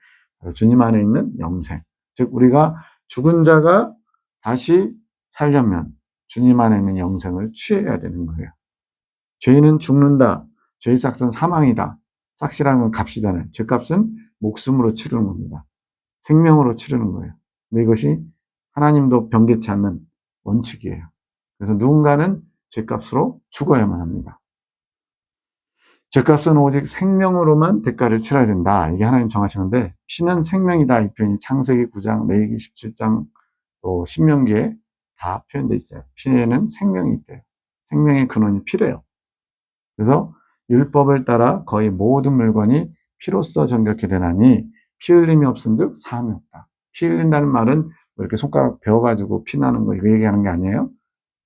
주님 안에 있는 영생. 즉 우리가 죽은 자가 다시 살려면 주님 안에 있는 영생을 취해야 되는 거예요. 죄인은 죽는다. 죄의 삭은 사망이다. 삭이라는 건 값이잖아요. 죄값은 목숨으로 치르는 겁니다. 생명으로 치르는 거예요. 근데 이것이 하나님도 변개치 않는 원칙이에요. 그래서 누군가는 죄값으로 죽어야만 합니다. 죄값은 오직 생명으로만 대가를 치러야 된다. 이게 하나님 정하시는데 피는 생명이다. 이 표현이 창세기 9장, 레위기 17장, 또 신명기에 다 표현되어 있어요. 피에는 생명이 있대요. 생명의 근원이 피래요. 그래서 율법을 따라 거의 모든 물건이 피로써 정결케 되나니 피 흘림이 없은즉 사함이 없다. 피 흘린다는 말은 뭐 이렇게 손가락 베어가지고 피 나는 거 이거 얘기하는 게 아니에요.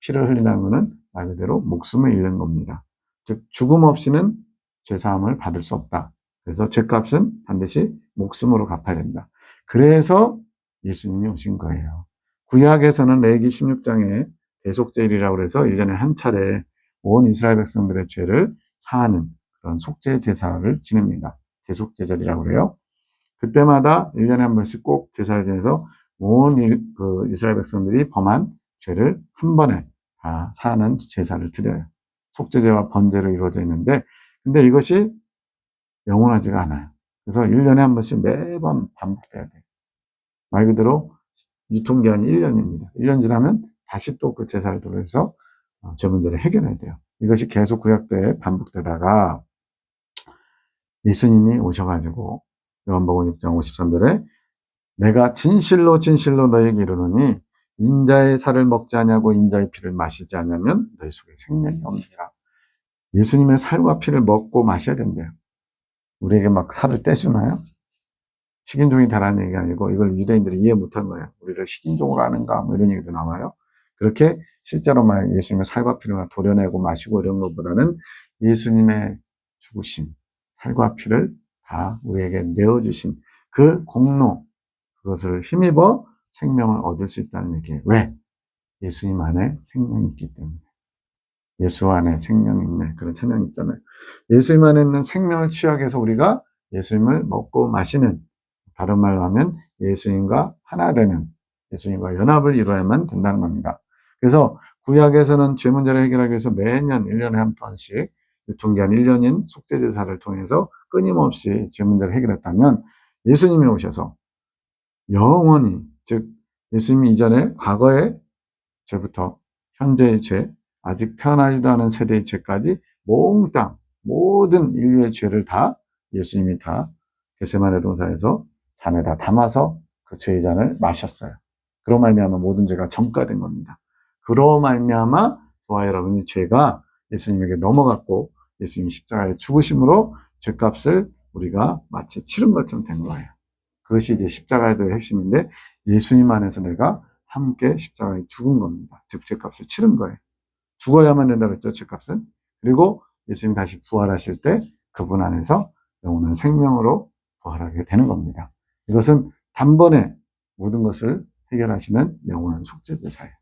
피를 흘리는 것은 말 그대로 목숨을 잃는 겁니다. 즉 죽음 없이는 죄사함을 받을 수 없다. 그래서 죄값은 반드시 목숨으로 갚아야 된다. 그래서 예수님이 오신 거예요. 구약에서는 레위기 16장에 대속제일이라고 해서 1년에 한 차례 온 이스라엘 백성들의 죄를 사하는 그런 속죄 제사를 지냅니다. 대속제절이라고 그래요. 그때마다 1년에 한 번씩 꼭 제사를 지내서 온 이스라엘 백성들이 범한 죄를 한 번에 다 사하는 제사를 드려요. 속죄제와 번제로 이루어져 있는데, 근데 이것이 영원하지가 않아요. 그래서 1년에 한 번씩 매번 반복돼야 돼요. 말 그대로 유통기한이 1년입니다. 1년 지나면 다시 또 그 제사를 돌려서 죄 문제를 해결해야 돼요. 이것이 계속 구약 때 반복되다가 예수님이 오셔가지고 요한복음 6장 53절에 내가 진실로 진실로 너희에게 이르노니 인자의 살을 먹지 아니하고 인자의 피를 마시지 않으면 너희 속에 생명이 없느니라. 예수님의 살과 피를 먹고 마셔야 된대요. 우리에게 막 살을 떼주나요? 식인종이 다라는 얘기가 아니고 이걸 유대인들이 이해 못한 거예요. 우리를 식인종으로 하는가 뭐 이런 얘기도 나와요. 그렇게 실제로 막 예수님의 살과 피를 도려내고 마시고 이런 것보다는 예수님의 죽으심, 살과 피를 다 우리에게 내어주신 그 공로, 그것을 힘입어 생명을 얻을 수 있다는 얘기예요. 왜? 예수님 안에 생명이 있기 때문에. 예수 안에 생명이 있네. 그런 찬양이 있잖아요. 예수님 안에 있는 생명을 취하해서 우리가 예수님을 먹고 마시는, 다른 말로 하면 예수님과 하나 되는, 예수님과 연합을 이루어야만 된다는 겁니다. 그래서 구약에서는 죄 문제를 해결하기 위해서 매년 1년에 한 번씩 유통기한 1년인 속죄제사를 통해서 끊임없이 죄 문제를 해결했다면 예수님이 오셔서 영원히, 즉 예수님이 이전에 과거의 죄부터 현재의 죄, 아직 태어나지도 않은 세대의 죄까지 몽땅 모든 인류의 죄를 다 예수님이 다 겟세마네 동산에서 잔에 다 담아서 그 죄의 잔을 마셨어요. 그로 말미암아 모든 죄가 전가된 겁니다. 그로 말미암아 저와 여러분이 죄가 예수님에게 넘어갔고 예수님이 십자가에 죽으심으로 죄값을 우리가 마치 치른 것처럼 된 거예요. 그것이 이제 십자가의 핵심인데 예수님 안에서 내가 함께 십자가에 죽은 겁니다. 즉 죄값을 치른 거예요. 죽어야만 된다고 했죠, 죄값은. 그리고 예수님이 다시 부활하실 때 그분 안에서 영원한 생명으로 부활하게 되는 겁니다. 이것은 단번에 모든 것을 해결하시는 영원한 속죄제사예요.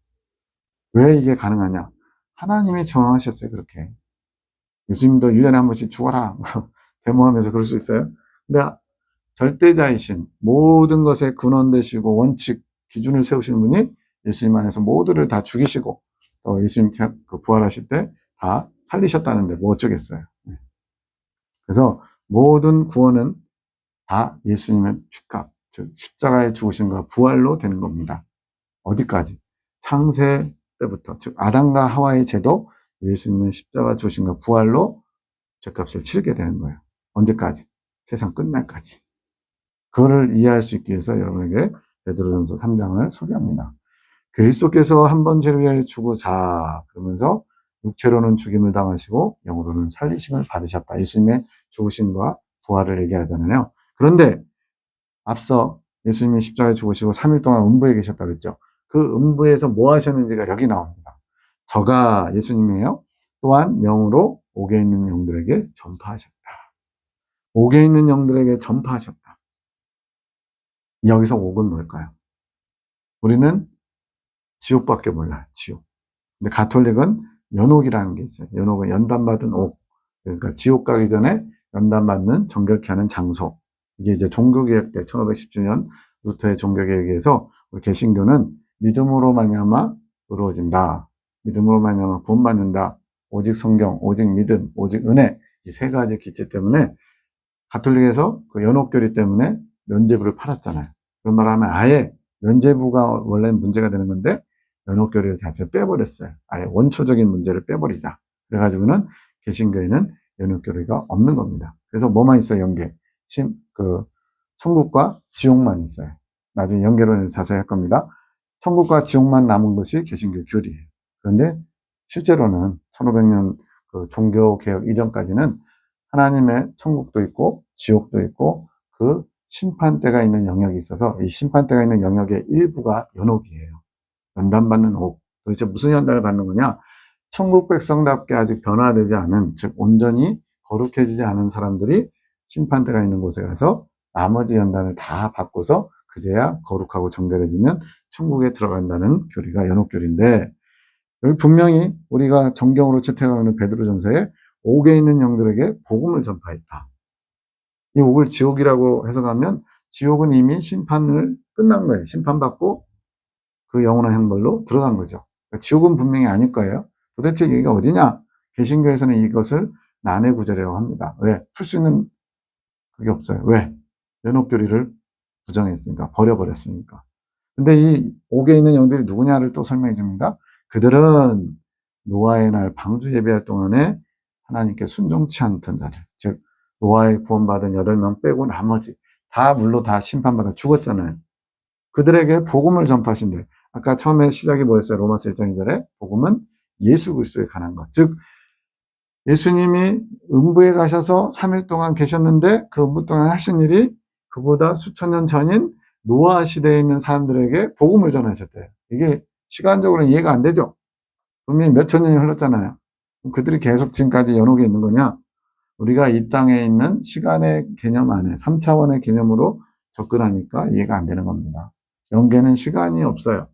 왜 이게 가능하냐? 하나님이 정하셨어요, 그렇게. 예수님도 1년에 한 번씩 죽어라 데모하면서 그럴 수 있어요. 근데 절대자이신 모든 것에 근원 되시고 원칙, 기준을 세우시는 분이 예수님 안에서 모두를 다 죽이시고 또 예수님 부활하실 때 다 살리셨다는데 뭐 어쩌겠어요. 그래서 모든 구원은 다 예수님의 피값, 즉 십자가의 죽으심과 부활로 되는 겁니다. 어디까지? 창세 때부터, 즉 아담과 하와의 죄도 예수님의 십자가 죽으심과 부활로 죄값을 치르게 되는 거예요. 언제까지? 세상 끝날까지. 그거를 이해할 수 있기 위해서 여러분에게 베드로전서 3장을 소개합니다. 그리스도께서 한 번 죄를 위하여 죽으사, 그러면서 육체로는 죽임을 당하시고 영으로는 살리심을 받으셨다. 예수님의 죽으심과 부활을 얘기하잖아요. 그런데 앞서 예수님이 십자가에 죽으시고 3일 동안 음부에 계셨다고 했죠. 그 음부에서 뭐 하셨는지가 여기 나옵니다. 저가 예수님이에요. 또한 영으로 옥에 있는 영들에게 전파하셨다. 옥에 있는 영들에게 전파하셨다. 여기서 옥은 뭘까요? 우리는 지옥밖에 몰라요. 지옥. 근데 가톨릭은 연옥이라는 게 있어요. 연옥은 연단받은 옥. 그러니까 지옥 가기 전에 연단받는 정결케 하는 장소. 이게 이제 종교개혁 때 1510주년 루터의 종교개혁에 의해서 우리 개신교는 믿음으로 말미암아 이루어진다. 믿음으로 말미암아 구원받는다. 오직 성경, 오직 믿음, 오직 은혜. 이 세 가지 기체 때문에 가톨릭에서 그 연옥교리 때문에 면죄부를 팔았잖아요. 그런 말 하면 아예 면죄부가 원래 문제가 되는 건데 연옥교리를 자체를 빼버렸어요. 아예 원초적인 문제를 빼버리자. 그래가지고는 개신교에는 연옥교리가 없는 겁니다. 그래서 뭐만 있어요, 연계. 천국과 지옥만 있어요. 나중에 연계론에서 자세히 할 겁니다. 천국과 지옥만 남은 것이 개신교 교리예요. 그런데 실제로는 1500년 그 종교개혁 이전까지는 하나님의 천국도 있고 지옥도 있고 그 심판대가 있는 영역이 있어서 이 심판대가 있는 영역의 일부가 연옥이에요. 연단받는 옥. 도대체 무슨 연단을 받는 거냐? 천국 백성답게 아직 변화되지 않은, 즉 온전히 거룩해지지 않은 사람들이 심판대가 있는 곳에 가서 나머지 연단을 다 받고서 그제야 거룩하고 정결해지면 천국에 들어간다는 교리가 연옥교리인데, 여기 분명히 우리가 정경으로 채택하고 있는 베드로전서에 옥에 있는 영들에게 복음을 전파했다. 이 옥을 지옥이라고 해석하면 지옥은 이미 심판을 끝난 거예요. 심판받고 그 영원한 형벌로 들어간 거죠. 그러니까 지옥은 분명히 아닐 거예요. 도대체 여기가 어디냐? 개신교에서는 이것을 난해구절이라고 합니다. 왜? 풀 수 있는 그게 없어요. 왜? 연옥교리를 부정했으니까, 버려버렸으니까. 근데 이 옥에 있는 영들이 누구냐를 또 설명해 줍니다. 그들은 노아의 날 방주 예배할 동안에 하나님께 순종치 않던 자들, 즉 노아의 구원받은 8명 빼고 나머지 다 물로 다 심판받아 죽었잖아요. 그들에게 복음을 전파하신대. 아까 처음에 시작이 뭐였어요? 로마서 1장 2절에 복음은 예수 그리스도에 관한 것. 즉 예수님이 음부에 가셔서 3일 동안 계셨는데 그 음부 동안 하신 일이 그보다 수천 년 전인 노아 시대에 있는 사람들에게 복음을 전하셨대요. 이게 시간적으로 이해가 안 되죠. 분명히 몇천 년이 흘렀잖아요. 그들이 계속 지금까지 연옥에 있는 거냐? 우리가 이 땅에 있는 시간의 개념 안에 3차원의 개념으로 접근하니까 이해가 안 되는 겁니다. 영계는 시간이 없어요.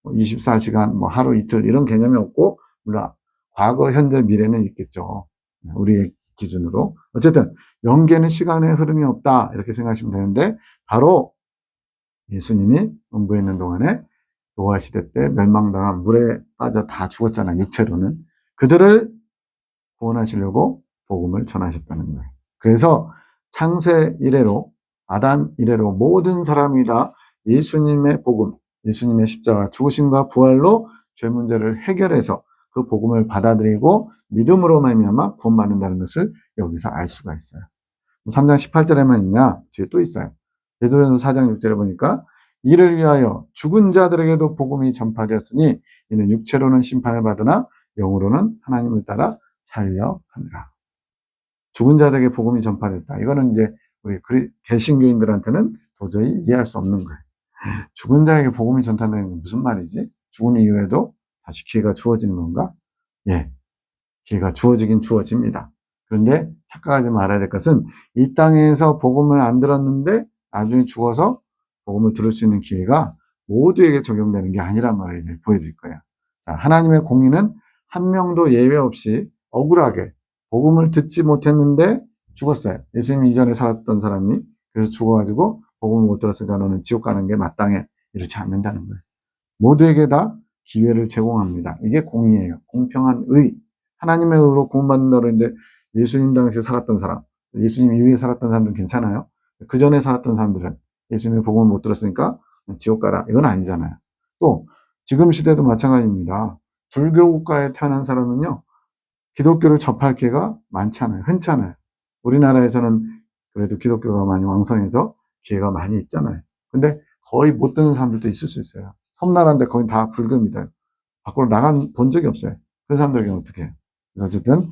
24시간, 하루 이틀 이런 개념이 없고, 물론 과거, 현재, 미래는 있겠죠. 우리의 기준으로. 어쨌든 영계는 시간의 흐름이 없다 이렇게 생각하시면 되는데, 바로 예수님이 음부에 있는 동안에 노아 시대 때 멸망당한 물에 빠져 다 죽었잖아요. 육체로는. 그들을 구원하시려고 복음을 전하셨다는 거예요. 그래서 창세 이래로, 아담 이래로 모든 사람이 다 예수님의 복음, 예수님의 십자가 죽으심과 부활로 죄 문제를 해결해서 그 복음을 받아들이고 믿음으로 말미암아 구원받는다는 것을 여기서 알 수가 있어요. 3장 18절에만 있냐? 뒤에 또 있어요. 베드로전서 4장 6절에 보니까 이를 위하여 죽은 자들에게도 복음이 전파되었으니 이는 육체로는 심판을 받으나 영으로는 하나님을 따라 살려 하느라. 죽은 자들에게 복음이 전파됐다. 이거는 이제 우리 개신교인들한테는 도저히 이해할 수 없는 거예요. 죽은 자에게 복음이 전파되는 건 무슨 말이지? 죽은 이후에도 다시 기회가 주어지는 건가? 예, 기회가 주어지긴 주어집니다. 그런데 착각하지 말아야 될 것은 이 땅에서 복음을 안 들었는데 나중에 죽어서 복음을 들을 수 있는 기회가 모두에게 적용되는 게 아니란 말을 이제 보여드릴 거예요. 자, 하나님의 공의는 한 명도 예외 없이 억울하게 복음을 듣지 못했는데 죽었어요. 예수님 이전에 살았던 사람이 그래서 죽어가지고 복음을 못 들었으니까 너는 지옥 가는 게 마땅해. 이렇지 않는다는 거예요. 모두에게 다 기회를 제공합니다. 이게 공의예요. 공평한 의. 하나님의 의로 구원받는다고 그러는데 예수님 당시에 살았던 사람, 예수님 이후에 살았던 사람들은 괜찮아요. 그 전에 살았던 사람들은 예수님의 복음을 못 들었으니까 지옥 가라. 이건 아니잖아요. 또 지금 시대도 마찬가지입니다. 불교 국가에 태어난 사람은요, 기독교를 접할 기회가 많잖아요. 흔찮아요. 우리나라에서는 그래도 기독교가 많이 왕성해서 기회가 많이 있잖아요. 근데 거의 못 듣는 사람들도 있을 수 있어요. 섬나라인데 거의 다 불교입니다. 밖으로 나간 본 적이 없어요. 그 사람들에게는 어떻게 해요? 그래서 어쨌든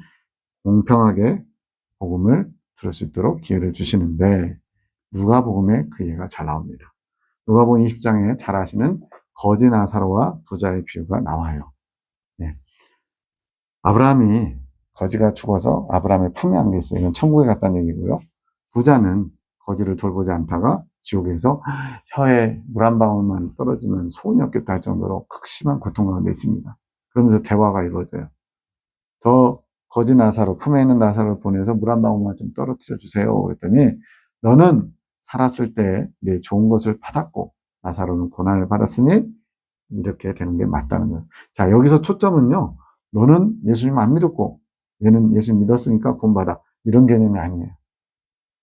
공평하게 복음을 들을 수 있도록 기회를 주시는데 누가복음에 그 예가 잘 나옵니다. 누가복음 20장에 잘 아시는 거지 나사로와 부자의 비유가 나와요. 네. 아브라함이 거지가 죽어서 아브라함의 품에 안겨 있어요. 이건 천국에 갔다는 얘기고요. 부자는 거지를 돌보지 않다가 지옥에서 혀에 물 한 방울만 떨어지면 소원이 없겠다 할 정도로 극심한 고통 가운데 있습니다. 그러면서 대화가 이루어져요. 저 거지 나사로, 품에 있는 나사로를 보내서 물 한 방울만 좀 떨어뜨려 주세요. 그랬더니 너는 살았을 때 내 좋은 것을 받았고 나사로는 고난을 받았으니 이렇게 되는 게 맞다는 거예요. 자, 여기서 초점은요. 너는 예수님 안 믿었고 얘는 예수님 믿었으니까 구원받아. 이런 개념이 아니에요.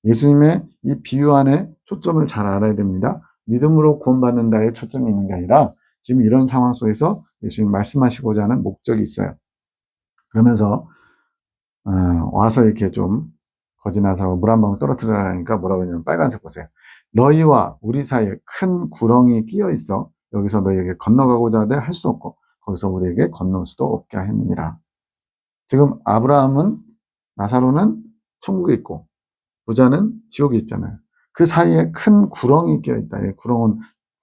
예수님의 이 비유 안에 초점을 잘 알아야 됩니다. 믿음으로 구원받는다에 초점이 있는 게 아니라 지금 이런 상황 속에서 예수님 말씀하시고자 하는 목적이 있어요. 그러면서 와서 이렇게 좀 거지나사로 물 한 방울 떨어뜨리라니까 뭐라고 하냐면 빨간색 보세요. 너희와 우리 사이에 큰 구렁이 끼어 있어 여기서 너희에게 건너가고자 하되 할 수 없고 거기서 우리에게 건널 수도 없게 했느니라. 지금 아브라함은 나사로는 천국에 있고 부자는 지옥에 있잖아요. 그 사이에 큰 구렁이 끼어 있다.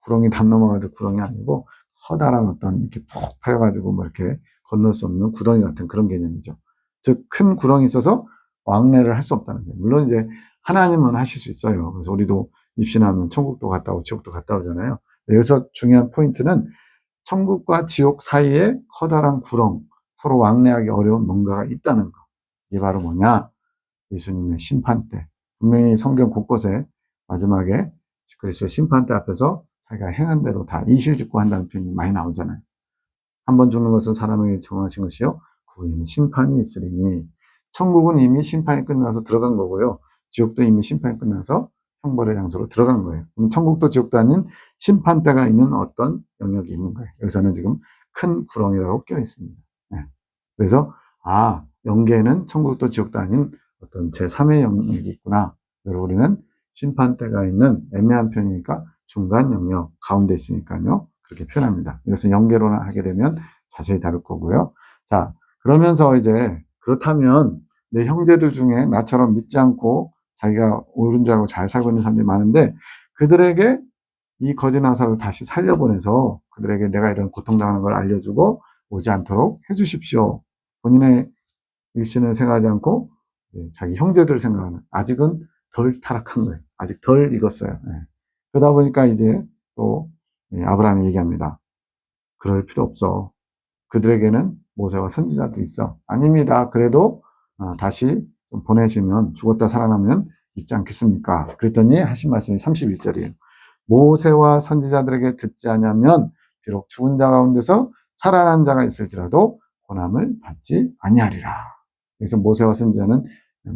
구렁이 담 넘어가도 구렁이 아니고 커다란 어떤 이렇게 푹 파여가지고 뭐 이렇게 건널 수 없는 구덩이 같은 그런 개념이죠. 즉, 큰 구덩이 있어서 왕래를 할 수 없다는 거예요. 물론 이제 하나님은 하실 수 있어요. 그래서 우리도 입신하면 천국도 갔다 오고 지옥도 갔다 오잖아요. 여기서 중요한 포인트는 천국과 지옥 사이에 커다란 구렁, 서로 왕래하기 어려운 뭔가가 있다는 거. 이게 바로 뭐냐? 예수님의 심판대. 분명히 성경 곳곳에 마지막에 그리스도의 심판대 앞에서 자기가 행한 대로 다 이실직고 한다는 표현이 많이 나오잖아요. 한 번 죽는 것은 사람에게 정하신 것이요 그 후에는 심판이 있으리니. 천국은 이미 심판이 끝나서 들어간 거고요. 지옥도 이미 심판이 끝나서 형벌의 장소로 들어간 거예요. 그럼 천국도 지옥도 아닌 심판대가 있는 어떤 영역이 있는 거예요. 여기서는 지금 큰 구렁이라고 껴 있습니다. 네. 그래서 영계에는 천국도 지옥도 아닌 어떤 제3의 영역이 있구나. 그리고 우리는 심판대가 있는 애매한 편이니까 중간 영역 가운데 있으니까요. 그렇게 표현합니다. 이것은 영계론을 하게 되면 자세히 다룰 거고요. 자, 그러면서 이제 그렇다면 내 형제들 중에 나처럼 믿지 않고 자기가 옳은 줄 알고 잘 살고 있는 사람들이 많은데 그들에게 이 거지 나사를 다시 살려보내서 그들에게 내가 이런 고통당하는 걸 알려주고 오지 않도록 해주십시오. 본인의 일신을 생각하지 않고 자기 형제들을 생각하는, 아직은 덜 타락한 거예요. 아직 덜 익었어요. 그러다 보니까 이제 또 아브라함이 얘기합니다. 그럴 필요 없어. 그들에게는 모세와 선지자도 있어. 아닙니다. 그래도 다시 보내시면 죽었다 살아나면 있지 않겠습니까? 그랬더니 하신 말씀이 31절이에요. 모세와 선지자들에게 듣지 않으면 비록 죽은 자 가운데서 살아난 자가 있을지라도 고난을 받지 아니하리라. 그래서 모세와 선지자는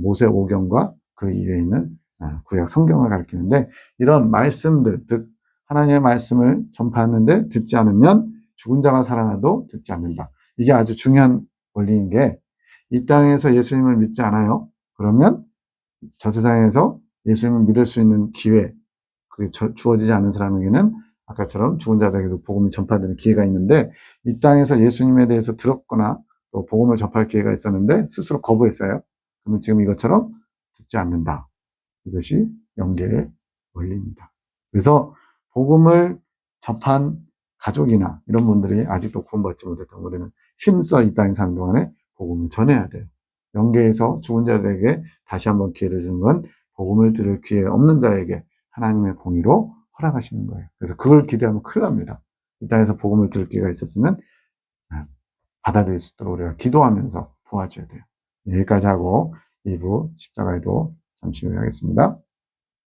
모세 오경과 그 이외에 있는 구약 성경을 가리키는데, 이런 말씀들, 즉 하나님의 말씀을 전파하는데 듣지 않으면 죽은 자가 살아나도 듣지 않는다. 이게 아주 중요한 원리인 게, 이 땅에서 예수님을 믿지 않아요. 그러면 저 세상에서 예수님을 믿을 수 있는 기회, 그게 주어지지 않은 사람에게는 아까처럼 죽은 자들에게도 복음이 전파되는 기회가 있는데, 이 땅에서 예수님에 대해서 들었거나 또 복음을 접할 기회가 있었는데 스스로 거부했어요. 그러면 지금 이것처럼 듣지 않는다. 이것이 영계의 원리입니다. 그래서 복음을 접한 가족이나 이런 분들이 아직도 구원받지 못했던, 우리는 힘써 이 땅에 사는 동안에 복음을 전해야 돼요. 영계에서 죽은 자들에게 다시 한번 기회를 주는 건 복음을 들을 기회 없는 자에게 하나님의 공의로 허락하시는 거예요. 그래서 그걸 기대하면 큰일 납니다. 이 땅에서 복음을 들을 기회가 있었으면 받아들일 수 있도록 우리가 기도하면서 도와줘야 돼요. 여기까지 하고 2부 십자가에도 잠시 후에 하겠습니다.